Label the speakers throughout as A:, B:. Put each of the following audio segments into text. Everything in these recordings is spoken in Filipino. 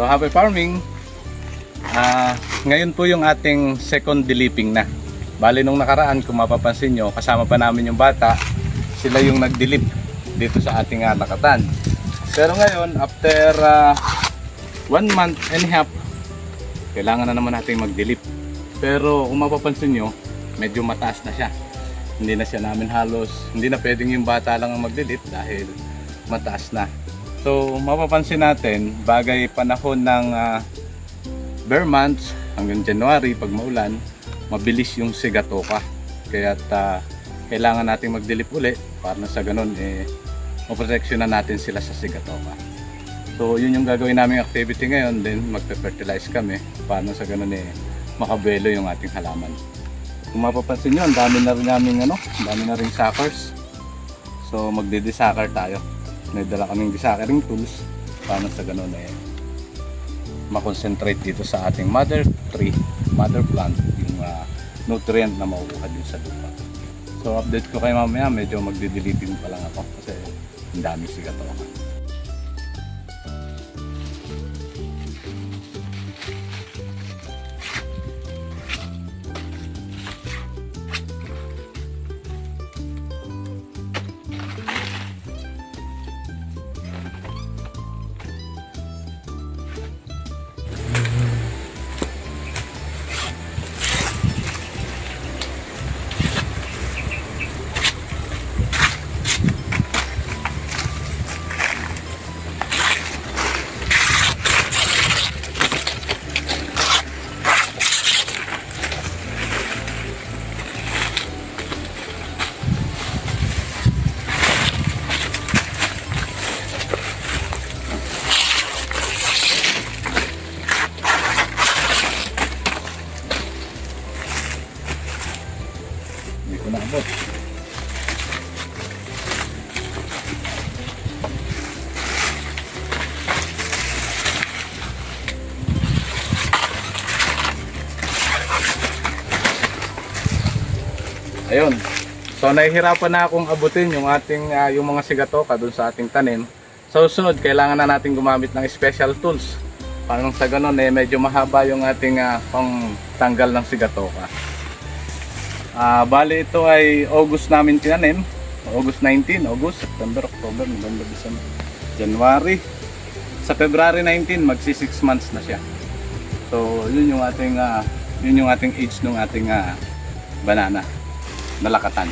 A: So happy farming. Ngayon po yung ating second diliping na. Bali nung nakaraan, kung mapapansin nyo, kasama pa namin yung bata. Sila yung nagdilip dito sa ating lakatan. Pero ngayon, after 1 month and a half, kailangan na naman natin magdilip. Pero kung mapapansin nyo, medyo mataas na siya. Hindi na siya namin halos, hindi na pwedeng yung bata lang ang magdilip dahil mataas na. So mapapansin natin, bagay panahon ng bare months hanggang January, pag maulan, mabilis yung sigatoka. Kaya kailangan natin magdilip uli para na sa ganun maproteksyonan natin sila sa sigatoka. So yun yung gagawin naming activity ngayon. Then magpe-fertilize kami para na sa ganun makabuelo yung ating halaman. Kung mapapansin nyo, ang dami na rin namin ang dami na rin suckers. So magde-desucker tayo. May dala kaming desuckering tools para na sa ganun makonsentrate dito sa ating mother tree, mother plant, yung nutrient na makukuha din sa lupa. So update ko kayo mamaya, medyo magdi-deleting pa lang ako kasi ang dami sigatoka. Ayun. So nahihirapan na akong abutin yung ating yung mga sigatoka doon sa ating tanim. Sa susunod, kailangan na natin gumamit ng special tools. Para sa ganun medyo mahaba yung ating pangtanggal ng sigatoka. Bali ito ay August namin tinanim. August 19, August, September, October, November, December, January. Sa February 19, magsi 6 months na siya. So yun yung ating age ng ating banana na lakatan.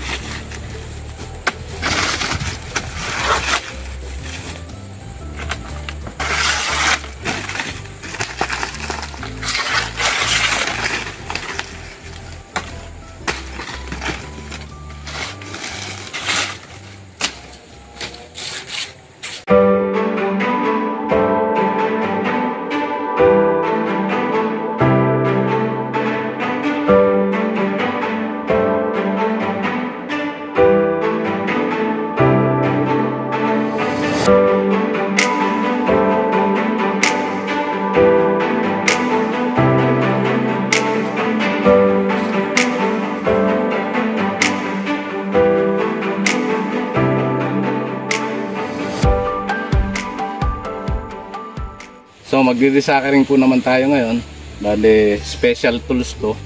A: So magdi-desuckering po naman tayo ngayon. Bale special tools to.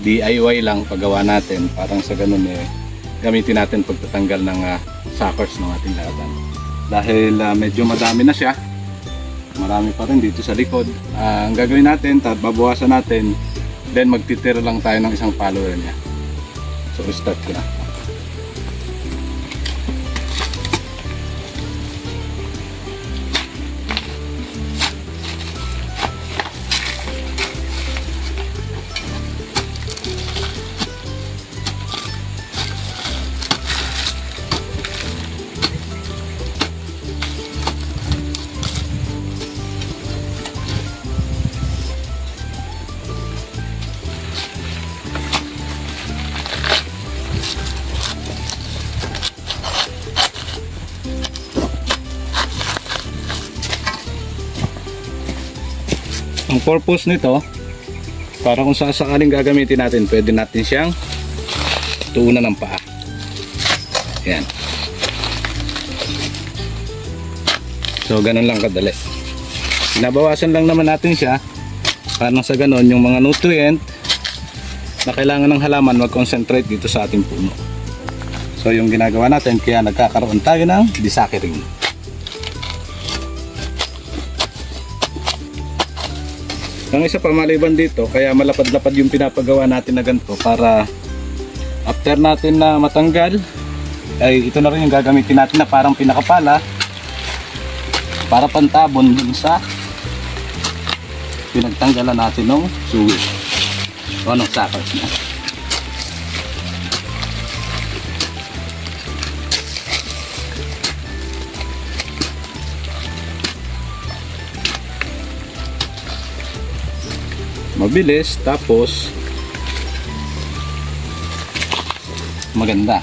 A: DIY lang paggawa natin. Parang sa ganun gamitin natin pagtatanggal ng suckers ng ating lakatan. Dahil medyo madami na siya. Marami pa rin dito sa likod. Ang gagawin natin, babawasan natin. Then magtitira lang tayo ng isang follower niya. So start ko na. Ang purpose nito, para kung sakaling gagamitin natin, pwede natin siyang tuunan ng paa. Yan. So ganun lang kadali. Binabawasan lang naman natin siya para sa ganon yung mga nutrient na kailangan ng halaman mag-concentrate dito sa ating puno. So yung ginagawa natin, kaya nagkakaroon tayo ng desuckering. Ang isa pa maliban dito, kaya malapad-lapad yung pinapagawa natin na ganito para after natin na matanggal, ay ito na rin yung gagamitin natin na parang pinakapala para pantabon dun sa pinagtanggalan natin ng suwi o ng suckers na. Mabilis tapos maganda.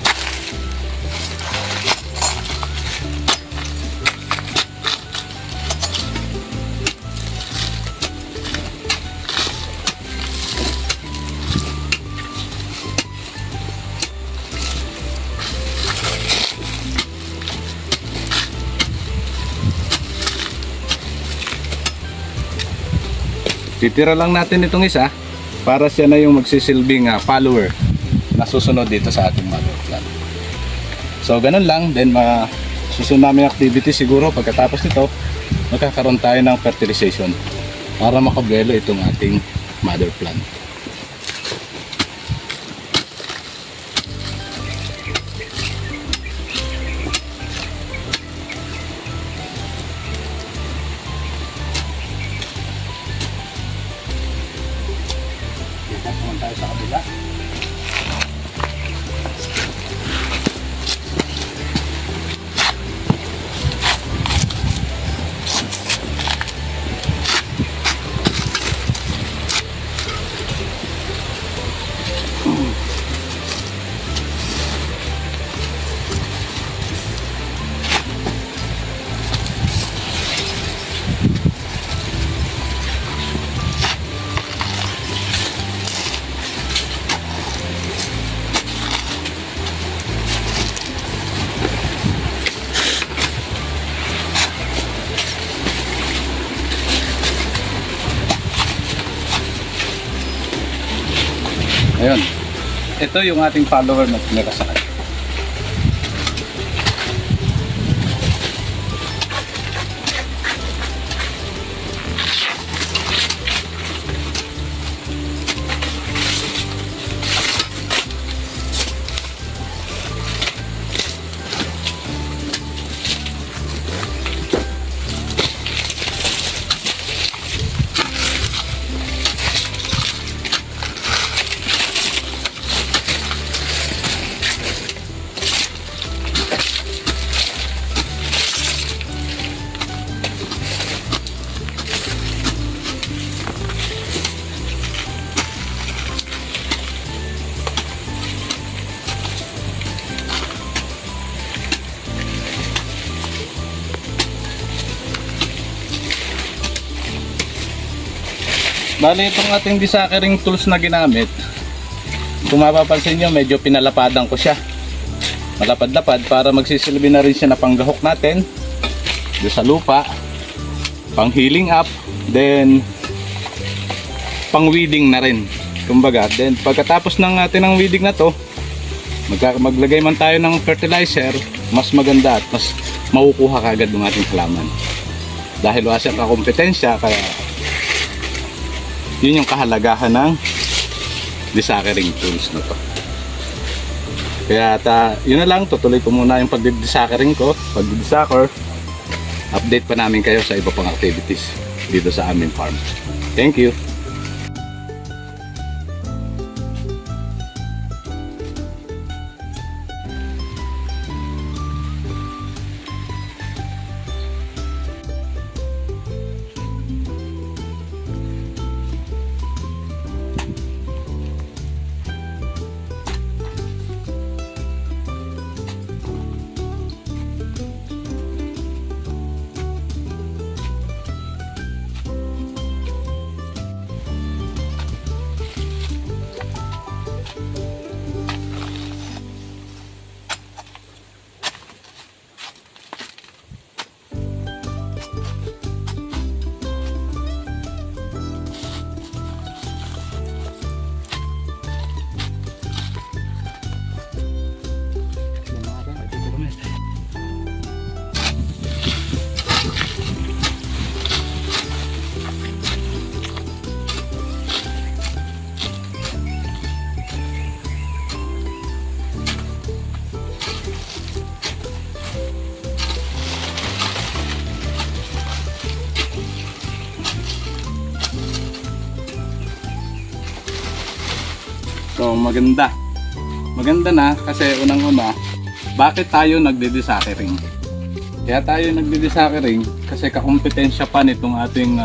A: Titira lang natin itong isa para siya na yung magsisilbing follower na susunod dito sa ating mother plant. So ganun lang, then susunod namin activity siguro pagkatapos nito magkakaroon tayo ng fertilization para makabelo itong ating mother plant. Naman tayo sa kabila. Ayun. Ito yung ating follower na tinira sa kanya. Bali itong ating desuckering tools na ginamit, kung mapapansin nyo medyo pinalapadan ko siya. Malapad-lapad para magsisilbi na rin siya na panggahok natin doon sa lupa, pang healing up, then pang weeding na rin. Kumbaga, then pagkatapos ng atin ng weeding na to, maglagay man tayo ng fertilizer, mas maganda at mas makukuha kagad ng ating halaman. Dahil wala siyang kakompetensya, kaya yun yung kahalagahan ng desuckering tools na to. Kaya yun na lang, tutuloy ko muna yung pagdidesuckering ko, pagdidesucker. Update pa namin kayo sa iba pang activities dito sa aming farm. Thank you. So maganda. Maganda na kasi unang-una, bakit tayo nagde-desuckering? Kaya tayo nagde-desuckering kasi kakumpetensya pa nitong ating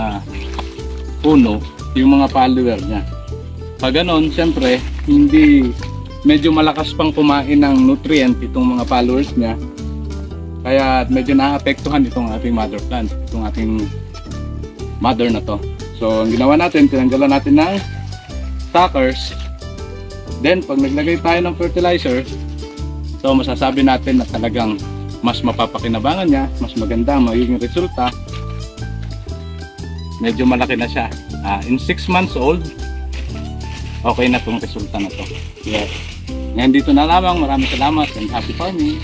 A: puno yung mga follower niya. Pag ganon, siyempre, hindi medyo malakas pang kumain ng nutrient itong mga followers niya. Kaya medyo naapektuhan itong ating mother plant, itong ating mother na to. So ang ginawa natin, tinanggalan natin ng suckers. Then pag naglagay tayo ng fertilizer, so masasabi natin na talagang mas mapapakinabangan niya, mas maganda ang magiging resulta. Medyo malaki na siya. In 6 months old, okay na itong resulta na to. Yes. Ngayon dito na lamang, maraming salamat and happy farming.